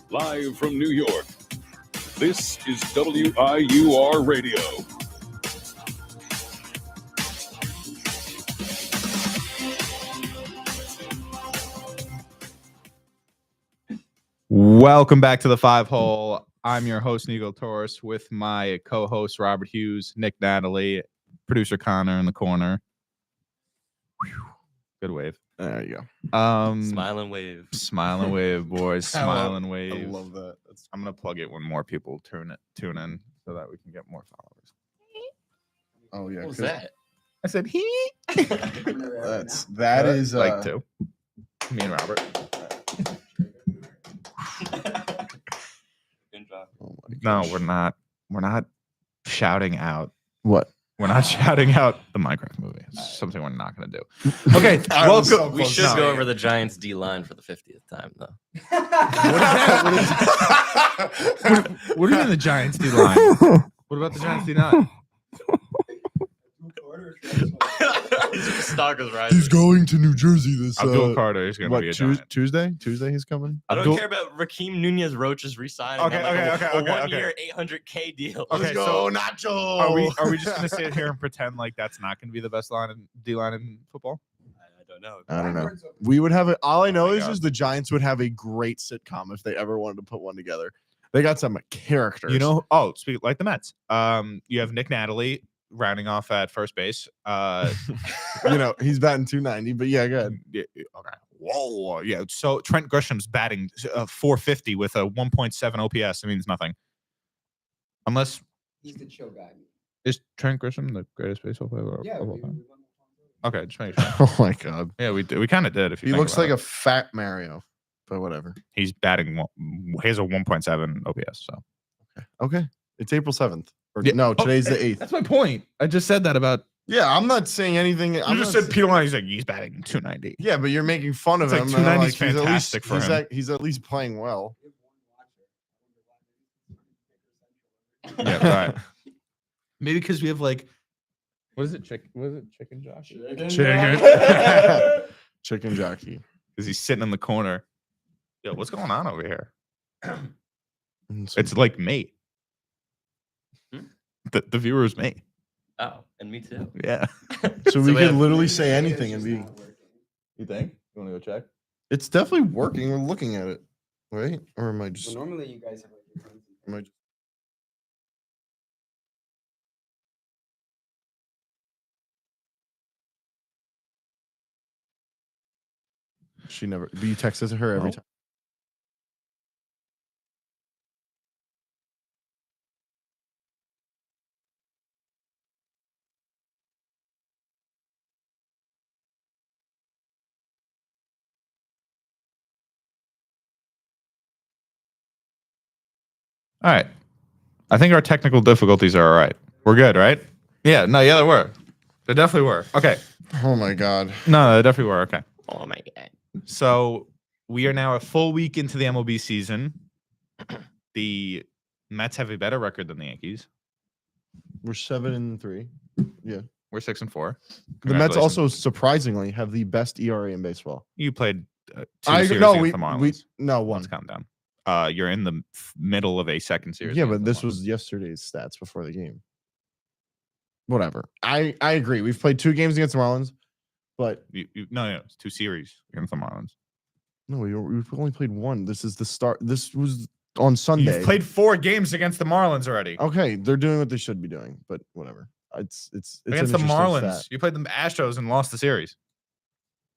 Live from New York, this is WIUR Radio. Welcome back to the Five Hole. I'm your host, Niko Torres, with my co-host, Robert Hughes, Nick Natalie, producer Connor in the corner. Whew. Good wave. There you go. Smiling wave. Smiling wave, boys. Smiling wave. I love that. I'm going to plug it when more people tune in so that we can get more followers. Oh, yeah. What was that? I said, he. That is like two. Me and Robert. Oh my No, gosh. we're not. We're not shouting out. What? We're not shouting out the Minecraft movie. It's something we're not going to do. Okay, welcome. We should go over the Giants D line for the 50th time, though. What do you mean the Giants D line? What about the Giants D line? Stock is rising. He's going to New Jersey this Abdul Carter is going to be a Giant. Tuesday? Tuesday he's coming? I don't care about Raheem Nunez Roach's resigning. Okay, a okay. 1-year, $800K deal. Okay, Let's go, Nacho! Are we just going to sit here and pretend like that's not going to be the best D line in football? I don't know. We would have it. All I know my is God. the Giants would have a great sitcom if they ever wanted to put one together. They got some characters. You know, speak like the Mets. You have Nick Natalie rounding off at first base. He's batting 290, but yeah, go ahead. Yeah, okay. Whoa, yeah. So Trent Grisham's batting 450 with a 1.7 OPS. It means nothing. Unless he's the chill guy. Is Trent Grisham the greatest baseball player Yeah. of all time? Okay, just make sure. Oh my God. Yeah, we did. We kind of did. If you He think looks about like it. a fat Mario, but whatever. He's batting. He has a 1.7 OPS. So Okay. It's April 7th. Or, Yeah. No, today's the Hey, 8th. That's my point. I just said that about. Yeah, I'm not saying anything. You I'm just not said Peter Line. He's like he's batting 290. Yeah, but you're making fun of It's him. like and I'm 290 is he's at least- fantastic for him. He's at least playing well. Yeah, right. Maybe because we have like, what is it? Chicken jockey? Chicken jockey. Because he's sitting in the corner. Yo, what's going on over here? And so- It's like me. Hmm? The viewer is me. Oh, and me too. Yeah. so we we could have- literally say anything and be. You think? You want to go check? It's definitely working. We're looking at it, right? Or am I just? So normally you guys have like your friends. Am I just She never. But you text her every Oh. time. All right. I think our technical difficulties are all right. We're good, right? Yeah. No, yeah, they were. They definitely were. Okay. Oh my God. No, they definitely were. Okay. Oh my God. So we are now a full week into the MLB season. The Mets have a better record than the Yankees. We're 7-3. Yeah. We're 6-4. The Mets Congratulations. also surprisingly have the best ERA in baseball. You played two series against the Marlins. one. Let's calm down. You're in the middle of a second series. Yeah, against but the this Marlins. was yesterday's stats before the game. Whatever. I agree. We've played 2 games against the Marlins, but no, it's 2 series against the Marlins. no, we've only played 1. This is the start. This was on Sunday. You've played 4 games against the Marlins already. Okay, they're doing what they should be doing, but whatever. It's Against an the interesting Marlins, stat. you played the Astros and lost the series.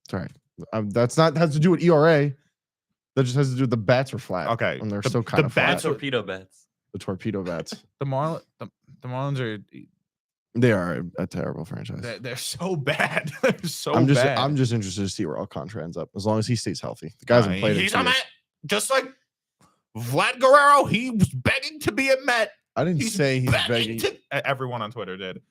It's all right. That's not has to do with ERA. That just has to do with the bats were flat. Okay, and they're the- still the kind of flat. bats were- Torpedo bats. The torpedo bats. The Marlins are They are a terrible franchise. they're so bad. They're so I'm just bad. I'm just interested to see where Alcantara ends up, as long as he stays healthy. The guy hasn't played in He's 2 a years. Met, just like Vlad Guerrero. He was begging to be a Met. I didn't say he's begging. Everyone on Twitter did.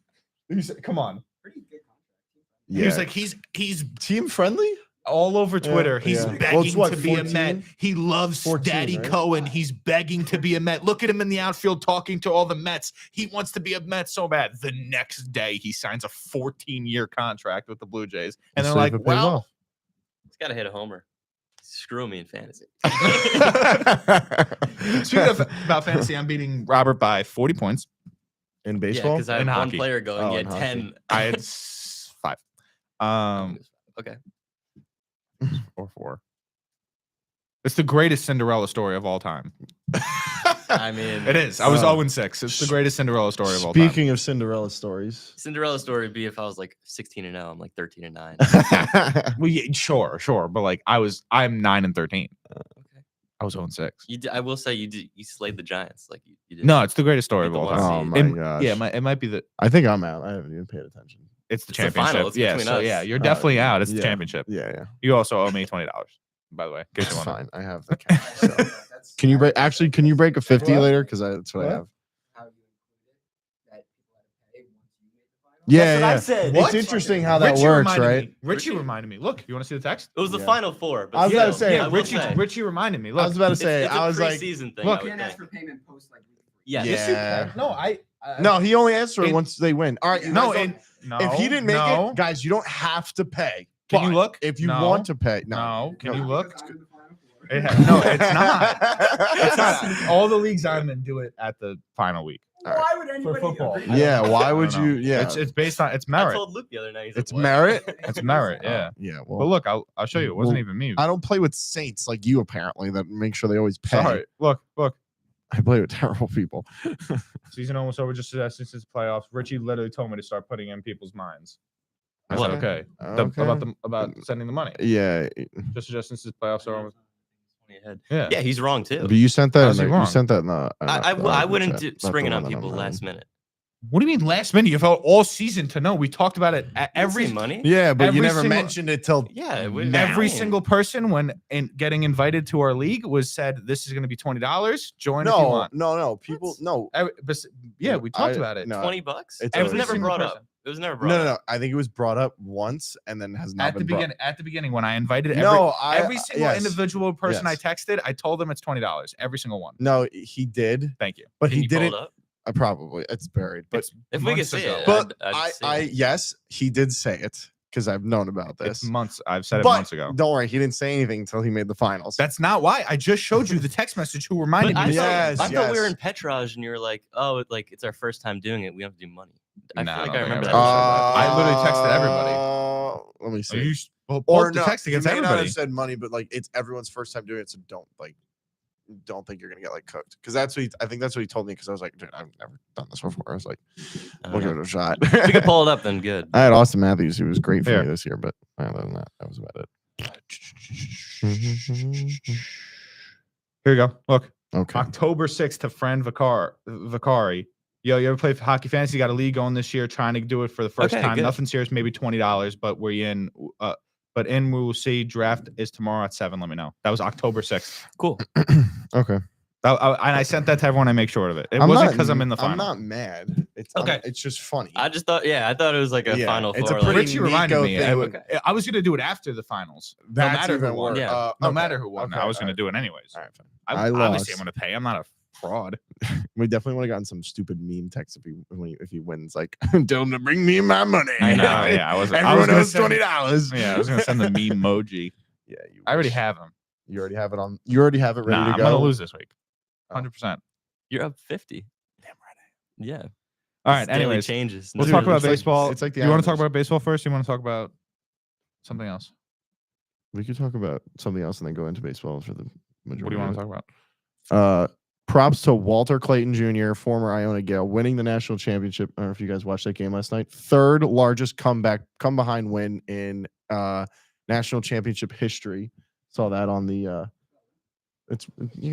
He said, "Come on." Pretty good contract. Yeah. He was like, he's team friendly. all over Twitter. He's yeah. begging Well, it's what, to be a 14? Met. He loves 14, Daddy right? Cohen. He's begging to be a Met. Look at him in the outfield talking to all the Mets. He wants to be a Met so bad. The next day, he signs a 14-year contract with the Blue Jays, and Let's they're see if like, it pays "Well, off. He's got to hit a homer. screw me in fantasy. Speaking about fantasy, I'm beating Robert by 40 points. In Yeah, baseball? because I In had one hockey. player going. Oh, You in had hockey. 10. I had 5. Okay. Or 4. It's the greatest Cinderella story of all time. I mean, It is. I was Uh, 0-6. It's the greatest Cinderella story of all time. Speaking of Cinderella stories. Cinderella story would be if I was like 16-0. I'm like 13-9. Well, yeah, sure, but like I'm 9-13. Okay. I was 0-6. I will say you slayed the Giants. Like you did. No, it's the greatest story Get of the all one time. Oh seed. my It- gosh. Yeah, it might be the. I think I'm out. I haven't even paid attention. It's the It's the championship. final. It's yeah, between so us. yeah, you're definitely out. It's the yeah. championship. Yeah. You also owe me $20, by the way. in case It's you wanna- fine. I have the cash. So. Can you break? Actually, can you break a 50 What? later? Because that's what I What? have. How you include it, that people had to pay once you made the final? Yeah, That's what I yeah. said. It's interesting how that Richie works, reminded right? me. Richie Richie- reminded me. Look, you want to see the text? It was the Yeah. final 4. But I was about to still, say, I will say, Richie reminded me. I Look, was about to say. it's I a was like, preseason thing. look, I You would can't ask think. for payment post like week 3. Yes. yes, you Yeah. can. No, no, he only asked for it In- once they win. All right, you no, guys and don't- if he didn't make it, guys, you don't have to pay. Can you But look? If you No. want to pay, No, can you Because look? I'm in the final 4. No, it's not. It's not. All the leagues I'm in do it at the final week. All Why would anybody football. agree? Yeah, why I would don't you? know. Yeah, It's based on it's I merit. told Luke the other night. He's it's like, what? merit. It's merit. Yeah. Yeah. But Well, look, I'll show you. It wasn't Well, even me. I don't play with saints like you apparently that make sure they always pay. Sorry. Look. I play with terrible people. Season almost over. Just since it's playoffs. Richie literally told me to start putting in people's minds. I said What? okay. Okay. About sending the money. Yeah, Just since the playoffs are almost. 20 ahead. Yeah. Yeah, he's wrong too. but you sent that. How's he You wrong? sent that in the. I wouldn't chat, do, not spring the it on one that people I'm last in. minute. What do you mean last minute? You've held all season to know. We talked about it at Every every money. Yeah, but you Every never single- mentioned it till. Yeah, it would- Now. Every single person when getting invited to our league was said this is going to be $20. Join if you No, want. no. People, no. Yeah, we talked I- about it. no. $20. It's It was every never single brought person. up. It was never No, brought no, up. no. I think it was brought up once and then has not At the been brought. beginning, at the beginning when I invited No, every single yes. individual person Yes. I texted, I told them it's $20. Every single one. No, he did, Thank you. but Can he you pull it didn't. up? Probably it's buried, but It's If we could months see ago. it, but I'd see I it. yes, he did say it because I've known about It's this. months. I've said it But months ago. don't worry, he didn't say anything until he made the finals. That's not why. I just showed you the text message who reminded But me. Yes, I thought we were yes. in Petrage and you were like, oh, like it's our first time doing it. We have to do money. I Nah, feel like I I don't think remember I that. I literally texted everybody. Let me Are see. you or both the no, text you against may not everybody. have said money, but like it's everyone's first time doing it, so don't think you're gonna get like cooked because that's what I think that's what he told me because I was like, dude, I've never done this before. I was like, I we'll don't give know. it a shot. If we could pull it up, then good. I had Austin Matthews, who was great for Here. me this year, but other than that, that was about it. Here you go. Look. Okay. October 6th to Fran Vicari. Yo, you ever play Hockey Fantasy? Got a league going this year, trying to do it for the first Okay, time. good. Nothing serious, maybe $20, but we're in. But we will see. Draft is tomorrow at 7. Let me know. That was October 6th. Cool. Okay. And I sent that to everyone. I make sure of it. It I'm wasn't not- because I'm in the final. I'm not mad. It's Okay. it's just funny. I just thought, I thought it was like a Yeah, final it's a four. pretty like, Richie reminded Niko me. thing. I was going to do it after the finals. That's no matter even who won. worse. Yeah. No Okay, matter who won, okay, I was going to alright. do it anyways. All right, fine. I obviously lost. I'm going to pay. I'm not a fraud. We definitely would have gotten some stupid meme text if he wins. Like, tell him to bring me my money. I know. Yeah, I was. Everyone gonna owes send- $20. Yeah, I was going to send the meme emoji. Yeah, you I already wish. have them. You already have it on. You already have it ready Nah, to I'm go. going to lose this week. Oh. 100%. You're up 50. Damn right. Yeah. All right. It's daily Anyways, changes. we'll Dude, talk about it's like- baseball. it's like the you want to talk Islanders. about baseball first? Or you want to talk about something else? We could talk about something else and then go into baseball for the majority. What do you want of to it. talk about? Props to Walter Clayton Jr., former Iona Gale, winning the national championship. I don't know if you guys watched that game last night. Third largest come behind win in national championship history. Saw that on the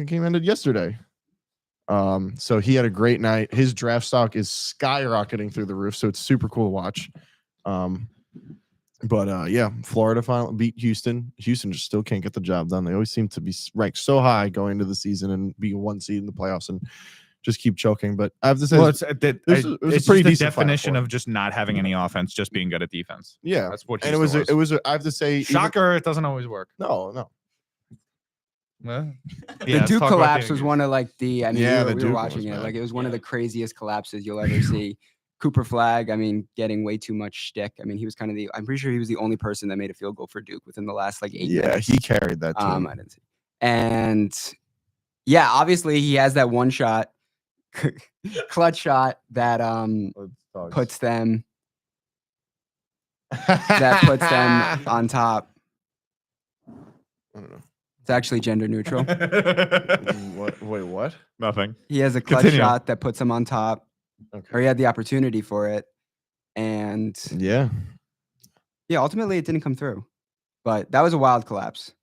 game ended yesterday. So he had a great night. His draft stock is skyrocketing through the roof, so it's super cool to watch. But yeah, Florida finally beat Houston. Houston just still can't get the job done. They always seem to be ranked so high going into the season and be one seed in the playoffs and just keep choking. But I have to say, Well, it's it was a it's pretty just the decent Final definition Four. of just not having any offense, just being good at defense. yeah, That's what. and Houston I have to say, even- shocker. It doesn't always work. no. Well, The let's Duke talk about collapse the- was one of like the. I mean, Yeah, we the were Duke watching was it. bad. Like it was one of Yeah. the craziest collapses you'll ever see. Cooper Flag, I mean, getting way too much shtick. I mean, he was kind of I'm pretty sure he was the only person that made a field goal for Duke within the last like 8 Yeah, minutes. he carried that team. I didn't see. And yeah, obviously he has that one shot, clutch shot that puts them on top. I don't know. It's actually gender neutral. What? Wait, what? Nothing. He has a clutch Continue. shot that puts him on top, or Okay. he had the opportunity for it, and Yeah. ultimately it didn't come through. But that was a wild collapse.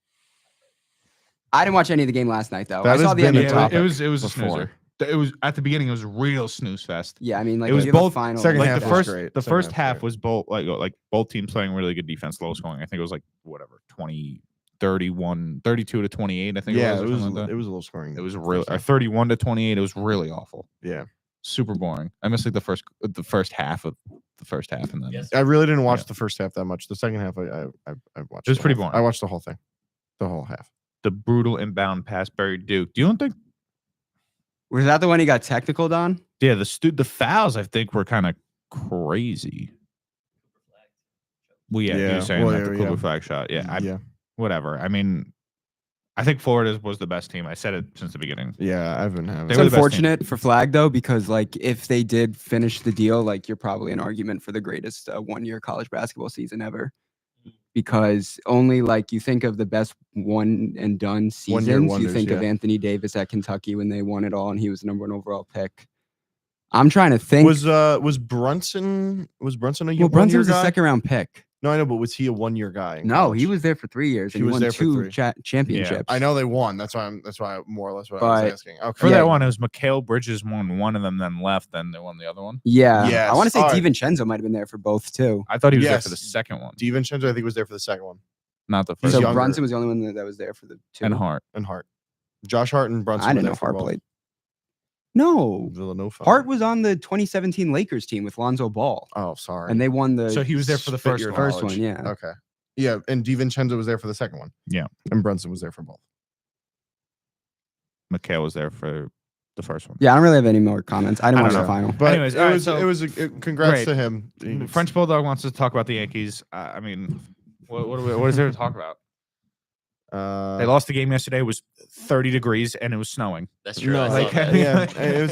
I didn't watch any of the game last night though. That I saw has the been end a of the topic It was a before. snoozer. It was at the beginning. It was a real snooze fest. Yeah, I mean, like It was you have a both- final. second Like half the was first, great. the Second first half was half great. was both both teams playing really good defense, low scoring. I think it was like whatever 32 to 28. I think Yeah, it was. Or something like that. it was a little scoring. It was first real. half. 31 to 28. It was really awful. Yeah. Super boring. I missed like the first half of the first half, and then Yes. I really didn't watch Yeah. the first half that much. The second half, I watched. It was the pretty whole- boring. I watched the whole thing, the whole half. the brutal inbound pass buried Duke. You don't think? Was that the one he got technical on? Yeah, the fouls I think were kind of crazy. Well, yeah, he Yeah, was saying well, that the yeah, Cooper yeah. flag shot. Yeah, Yeah, whatever. I mean, I think Florida was the best team. I said it since the beginning. yeah. I've been having. They It's were the best team. unfortunate for Flag though, because like if they did finish the deal, like you're probably an argument for the greatest 1-year college basketball season ever. Because only like you think of the best one and done seasons, you wonders, think of yeah. Anthony Davis at Kentucky when they won it all and he was the number 1 overall pick. I'm trying to think. Was Brunson a well, one-year Brunson was a guy? second-round pick. No, I know, but was he a 1-year guy? in No, he college? was there for 3 years. He And he was won there for 2 3. championships. I know they won. That's why more or less what I But- was asking. Okay. For Yeah. that one, it was Mikal Bridges won one of them, then left, then they won the other one. Yeah. Yes. I want to say All right. DiVincenzo might have been there for both too. I thought he was there Yes. for the second one, DiVincenzo, I think, was there for the second one. not the He's first. So one. younger. Brunson was the only one that was there for the 2. And Hart. And Hart. Josh Hart and Brunson. I were didn't there know for Hart both. played. No. Villanova. Hart was on the 2017 Lakers team with Lonzo Ball. Oh, sorry. And they won the So he was there for the Spit first your one. First knowledge. one, yeah. Okay. Yeah, and DiVincenzo was there for the second one. Yeah. And Brunson was there for both. Mikal was there for the first one. Yeah, I don't really have any more comments. I didn't I watch don't the know. final. But Anyways, all right, so- it was congrats Great. to him. French Bulldog wants to talk about the Yankees. I mean, what is there to talk about? They lost the game yesterday. It was 30 degrees and it was snowing. That's true. No, I saw like, that. yeah,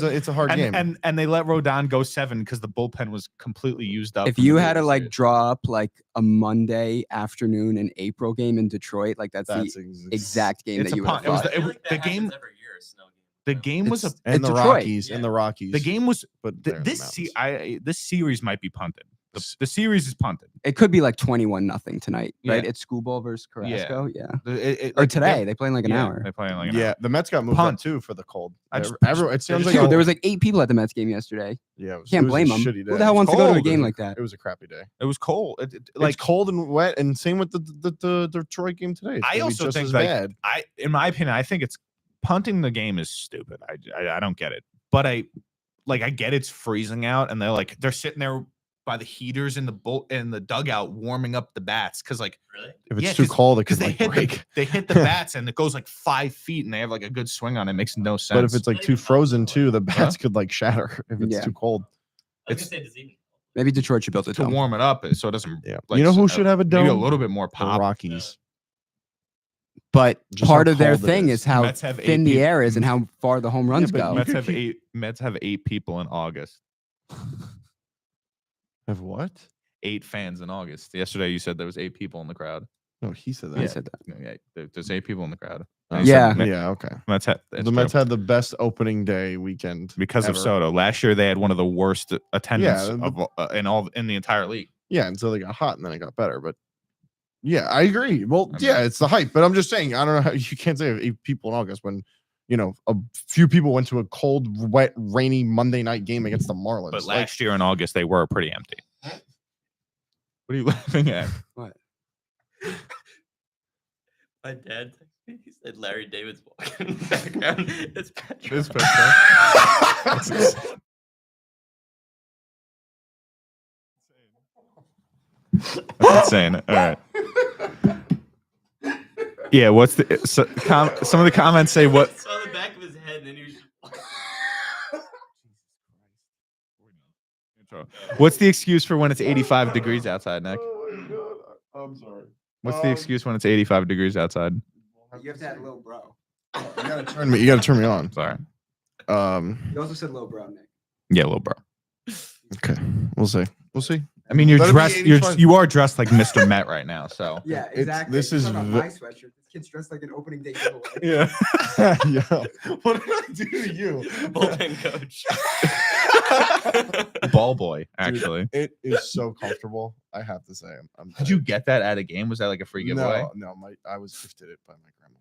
it's a hard and, game. And they let Rodon go 7 because the bullpen was completely used up. If from the you had to previous like series. draw up like a Monday afternoon in April game in Detroit, like that's That's the exact game It's that a you would punt. have It was thought. the- I feel like that the happens game- every year, a snow game. the game was a and it's the Detroit. Rockies and the Rockies. the game was but they're in the this mountains. this series might be punted. The series is punted. It could be like 21-0 tonight, right? Yeah. It's school ball versus Carrasco. Yeah. Or Or today. They play in like an hour. They play in like an Yeah, hour. the Mets got moved Punt. up too for the cold. I just- Everyone, it sounds like Dude, all- there was like 8 people at the Mets game yesterday. yeah, it was, Can't it was blame a them. shitty Who day. the hell It was wants to go to a cold. game It like was- that? It was a crappy day. It was cold. Like Like cold and wet, and same with the Detroit game today. It's I gonna be also just think, as like, bad. in my opinion, I think it's punting the game is stupid. I don't get it. But I get it's freezing out and they're sitting there by the heaters in the dugout warming up the bats because like Really? If it's yeah, too cold, it because could they like hit break. they hit the bats and it goes like 5 feet and they have like a good swing on it. It makes no sense. But if it's like Not too even frozen possible. too, the bats could like shatter if it's Yeah. too cold. I was It's- gonna say, does he? Maybe Detroit should build a to dome. warm it up so it doesn't. Yeah. Like, You know who so- should have a maybe a dome? little bit more The pop. Rockies. But Just part how of their cold it thing is. is how Mets have 8 thin the people- air is and how far the home runs but go. you Mets could- have 8 people in August. Have what? 8 fans in August. Yesterday you said there was 8 people in the crowd. No, he said I that. said that. Yeah, there's 8 people in the crowd. Oh, And you said Yeah. Yeah. Okay. Mets had, The Mets had the best opening day weekend because of ever. Soto. Last year they had one of the worst attendance Yeah, in the entire league. Yeah, until they got hot and then it got better. But yeah, I agree. Well, I mean- yeah, it's the hype. But I'm just saying, I don't know how you can't say 8 people in August when a few people went to a cold, wet, rainy Monday night game against the Marlins. But Like, last year in August they were pretty empty. What are you laughing at? My dad texted me. He said Larry David's walking in the background. It's Petra. It's Petra. That's insane. All right. Yeah. What's some of the comments say I what? saw the back of his head, and then he was just. What's the excuse for when it's 85 degrees outside, Nick? Oh my god. I'm sorry. What's the excuse when it's 85 degrees outside? You have to add little bro. You gotta turn me on. Sorry. You also said little bro, Nick. Yeah, little bro. Okay. We'll see. I mean, you're That'll be dressed. 85. You are dressed like Mr. Met right now. So Yeah, It's- exactly. this You're is talking about ve- my sweatshirt. This kid's dressed like an opening day giveaway. yeah. Yeah. What did I do to you? Bullpen coach. Ball boy, Dude, actually. it is so comfortable. I have to say. Did you get that at a game? Was that like a free giveaway? No. I was gifted it by my grandma.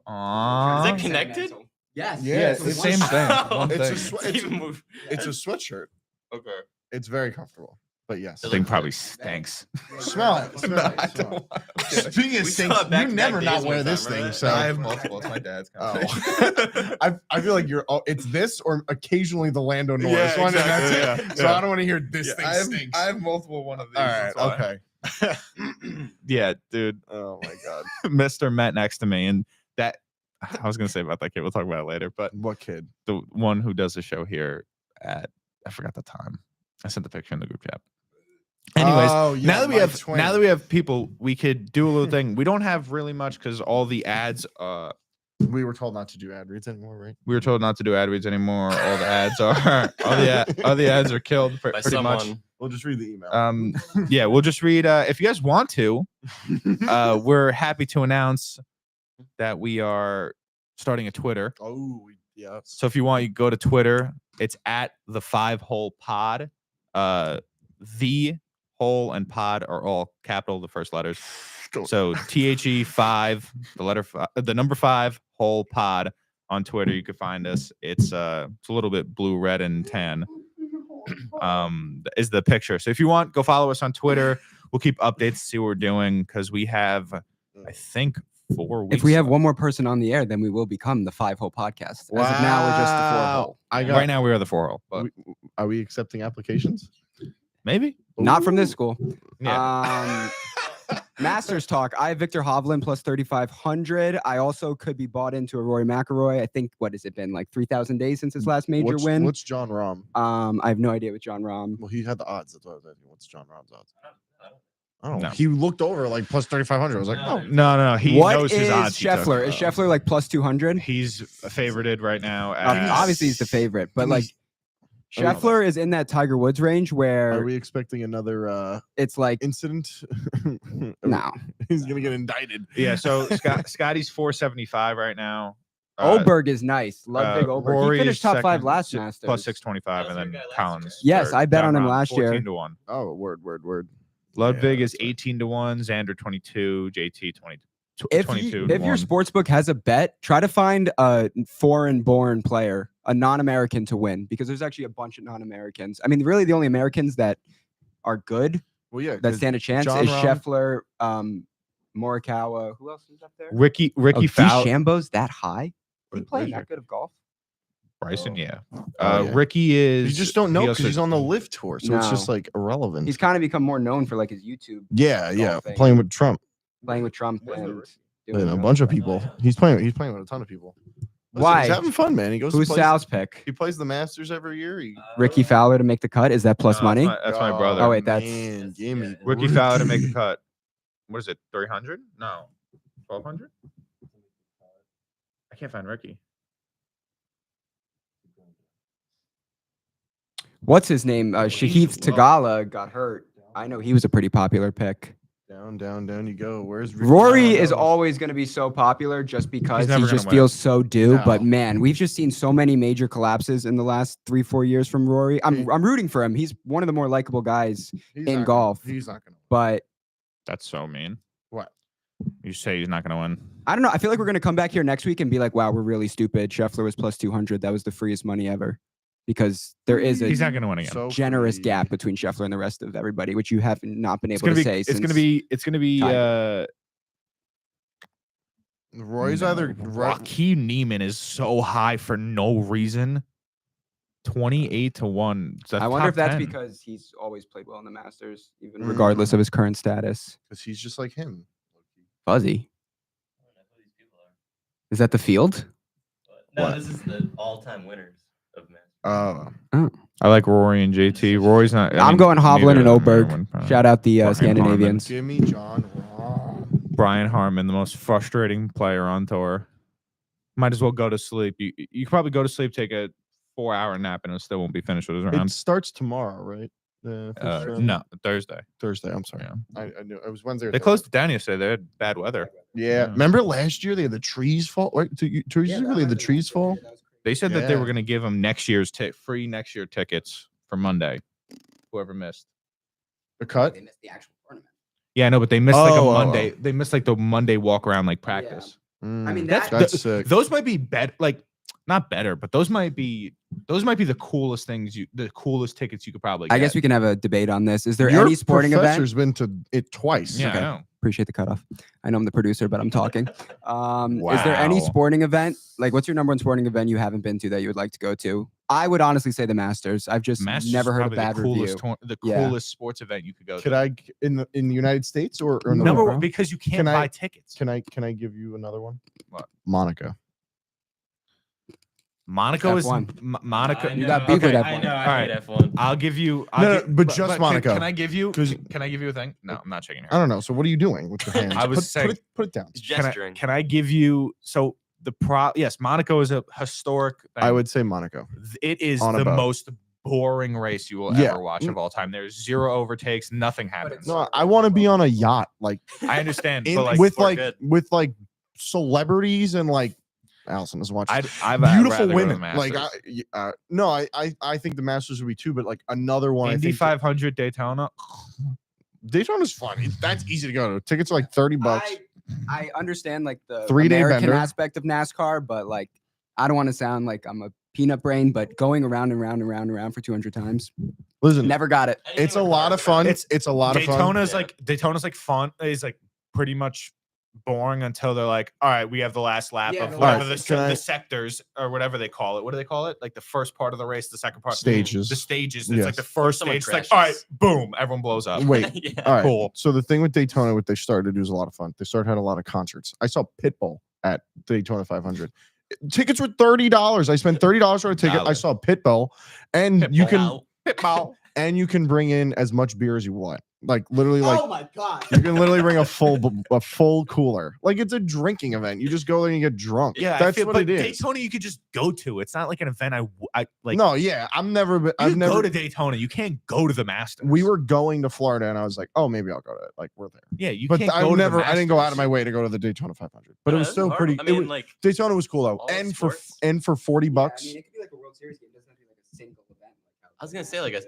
Aww. Is that connected? Yes. Yeah, it's the it's same one- thing. One It's a thing. swe- Even more- It's a sweatshirt. Okay. It's very comfortable. But yes. This thing probably stinks. Smell it. No, Smell I it. Smell don't it. want- Speaking of We stinks, saw it back you to never back not days wear one this time, thing. remember So I have multiple. It's my dad's. I feel like you're. It's this or occasionally the Lando Norris Yeah, one. And exactly, that's it. yeah, So yeah. I don't want to hear this thing stinks. I have multiple one of these. All right. that's why. Okay. Yeah, dude. Oh my god. Mr. Met next to me, and that I was gonna say about that kid. We'll talk about it later. But What kid? the one who does the show here at I forgot the time. I sent the picture in the group chat. Anyways, Oh, yeah, now that we my have twin. now that we have people, we could do a little thing. We don't have really much because all the ads. We were told not to do ad reads anymore, right? We were told not to do ad reads anymore. All the ads are all the ads are killed By pretty someone. much. We'll just read the email. Yeah, we'll just read. If you guys want to, we're happy to announce that we are starting a Twitter. Oh, yeah. So if you want, you go to Twitter. It's at the 5-hole pod. The hole and pod are all capital, the first letters. So THE5, the number 5 hole pod on Twitter. You can find us. It's a little bit blue, red, and tan. Is the picture. So if you want, go follow us on Twitter. We'll keep updates, see what we're doing because we have, I think, 4 weeks. If we have left. one more person on the air, then we will become the 5-hole podcast. As of now, we're just the 4-hole. I got. Right now, we are the 4-hole, but Are we accepting applications? maybe. Not from this Ooh. school. Yeah. Masters talk. I have Victor Hovland plus 3,500. I also could be bought into a Rory McIlroy. I think what has it been like 3,000 days since his last major win? What's John Rahm? I have no idea with John Rahm. Well, he had the odds. That's what I was asking. What's John Rahm's odds? Oh, No. he looked over like plus 3,500. I was like, No. oh, No. He What knows his is odds. he took. Scheffler? Is Scheffler like plus 200? He's favorited right now. Obviously, he's the favorite, but like Scheffler is in that Tiger Woods range are where we expecting another it's like incident? no. He's gonna get indicted. Yeah, so Scotty's 475 right now. Oldberg is nice. Love big Oldberg. Rory He is finished top 5 second, last Masters. plus 625, and That was then your guy last Collins. Yes, third. I bet John on him Rahm, last year. 14 to 1. Oh, word. Ludwig Yeah, is that's right. 18 to 1. Xander 22. JT 20. If 22 if to your 1. sports book has a bet, try to find a foreign-born player, a non-American to win, because there's actually a bunch of non-Americans. I mean, really, the only Americans that are good Well, yeah. that 'cause stand a chance John is Rahm- Scheffler, Morikawa. Who else is up there? Ricky Oh, Fowler. DeChambeau's that high? Is he Where's playing your- that good of golf? Bryson, yeah. Oh, yeah. Ricky is. You just don't know he because also- he's on the live tour, so it's just No. like irrelevant. He's kind of become more known for like his YouTube yeah, golfing. playing with Trump playing with Trump Where's the and Ricky? doing and a it. bunch of people. He's playing with a ton of people. Listen, Why? He's having fun, man. He goes. Who's to plays, Sal's pick? He plays the Masters every year. He, Ricky Fowler to make the cut. Is that plus No, money? That's my brother. Oh, wait, that's- man, gimme Ricky Fowler to make the cut. What is it? 300? No. 1,200? I can't find Ricky. What's his name? Shahid Tagala got hurt. I know he was a pretty popular pick. Down you go. Where's Ricky? Rory Fowler? is always going to be so popular just because never he gonna just win. feels so due. But No. man, we've just seen so many major collapses in the last 3-4 years from Rory. I'm rooting for him. He's one of the more likable guys, He's in not golf. Gonna, he's not gonna. but That's so mean. What? You say he's not going to win. I don't know. I feel like we're going to come back here next week and be like, wow, we're really stupid. Scheffler was plus 200. That was the freest money ever. Because there is a He's not going to win again. So generous free. gap between Scheffler and the rest of everybody, which you have not been It's able gonna to be. say. It's gonna since be. It's gonna be. Tiger. Roy's no, either Joaquin Neiman is so high for no reason. 28 to 1. I wonder if that's 10. because he's always played well in the Masters, even regardless of his current status. because he's just like him. Fuzzy. I don't know who these people are. Is that the field? But no, What? this is the all-time winners of Masters. Oh, Oh. I like Rory and JT. Rory's not. I'm going Hovland and neither of them are Oberg. winning, probably. Shout out the Brian Scandinavians. Give me John Rahm. Brian Harmon, the most frustrating player on tour. Might as well go to sleep. You could probably go to sleep, take a 4-hour nap, and it still won't be finished with his It round. starts tomorrow, right? The first round? No, Thursday. Thursday. I'm sorry. Yeah. I knew it was Wednesday. Or They Thursday. closed it down yesterday. They had bad weather. Yeah. Remember last year they had the trees fall? Right? 2 years ago they had the trees fall? They said that they Yeah. were going to give them next year's free next year tickets for Monday. Whoever missed. The cut? They missed the actual tournament. Yeah, I know, but they missed like a Oh, Monday. They missed like the Monday walk around like practice. I mean, That's sick. Those might be better, like not better, but those might be the coolest the coolest tickets you could probably get. I guess we can have a debate on this. Is there Your any sporting event? professor's been to it twice. Yeah, Okay. I know. Appreciate the cutoff. I know I'm the producer, but I'm talking. Is there any Wow. sporting event? Like, what's your number one sporting event you haven't been to that you would like to go to? I would honestly say the Masters. I've just Masters never is heard a probably bad the coolest review. the Yeah. coolest sports event you could go Could to. I in the United States or no? Number one, because you can't Can I- buy tickets. Can I give you another one? What? Monaco. Monaco is F1. Monaco. I You know, got beef with okay, F1. I know. All I right. hate F1. I'll give you. No, but just Monaco. Can I give you? 'Cause- Can I give you a thing? No, I'm not shaking your I don't know. So what are you doing with your hands? I was put, saying- put it down. He's Can gesturing. I give you? So yes, Monaco is a historic. Thing. I would say Monaco. It is On a the boat. most boring race you will Yeah. ever watch of all time. There's 0 overtakes. Nothing happens. No, I want to be on a yacht, like, I understand, in, but like with we're like good. with like celebrities and like Allison is watching. I'd Beautiful rather go to women. the Like, Masters. no, I think the Masters would be too, but like another one. Indy I think 500 Daytona. Daytona's fun. That's easy to go to. Tickets are like $30. I understand like the 3-day American bender. aspect of NASCAR, but like I don't want to sound like I'm a peanut brain, but going around and round and round and round for 200 times, Listen, never got it. Anything it's a with lot cars, of fun. It's- It's a lot of fun. Daytona's like fun. Is like pretty much boring until they're like, all right, we have the last lap Yeah, of the whatever last- the, can I- the sectors or whatever they call it. What do they call it? Like the first part of the race, the second part. Stages. The stages. It's Yes. like the first Someone stage. It's like, all right, crashes. boom, everyone blows up. Wait, yeah. all right. Cool. So the thing with Daytona, what they started to do is a lot of fun. They started had a lot of concerts. I saw Pitbull at Daytona 500. Tickets were $30. I spent $30 for a ticket. I Valid. saw Pitbull, and you Pitbull. can Wow. Pitbull. and you can bring in as much beer as you want. Like literally, like oh my god! you can literally bring a full cooler. Like it's a drinking event. You just go there and you get drunk. Yeah, that's what what it is. Daytona, you could just go to. It's not like an event. I like. No, yeah, I've never been. you I've can never. go to Daytona. You can't go to the Masters. We were going to Florida, and I was like, oh, maybe I'll go to it. Like we're there. Yeah, you But can't I go to the never. I didn't go out of Masters. my way to go to the Daytona 500. But it was That's still hard. pretty. I it mean, was, like Daytona was cool though, all and sports. for $40 bucks. I mean, it could be like a World Series game. It doesn't have to be like a single event. I was gonna say like it's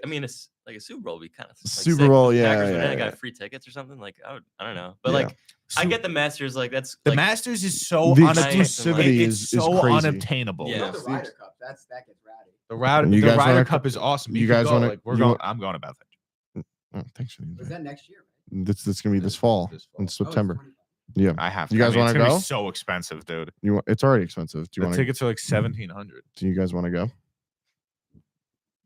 like a Super Bowl would be kind of Super Bowl, yeah, Packers win yeah, it, I got yeah. free tickets or something. Like I don't know, but Yeah. like I get the Masters. Like that's The like, Masters is so The unobtainable. exclusivity It's is so crazy. unobtainable. Yeah. The Ryder Cup. That gets ratty. You The guys Ryder wanna- Cup is awesome. you could guys go, wanna- like, we're you going. want- I'm going about that. Oh, thanks for the Was invite. that next year? That's gonna be this fall This fall. in Oh, it's September. 25. Yeah, I have. You to. guys I mean, it's wanna gonna go? Be so expensive, dude. it's already expensive. Do you The want to? tickets are like $1,700. Do you guys want to go?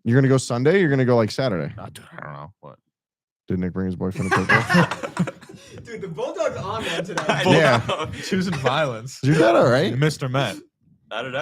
You're gonna go Sunday. You're gonna go like Saturday. Oh, dude, I don't know what. Did Nick bring his boyfriend to Pitbull? Dude, the Bulldog's on one today. I Yeah. know. Choosing violence. Is your dad all right? Mr. Met. I don't know.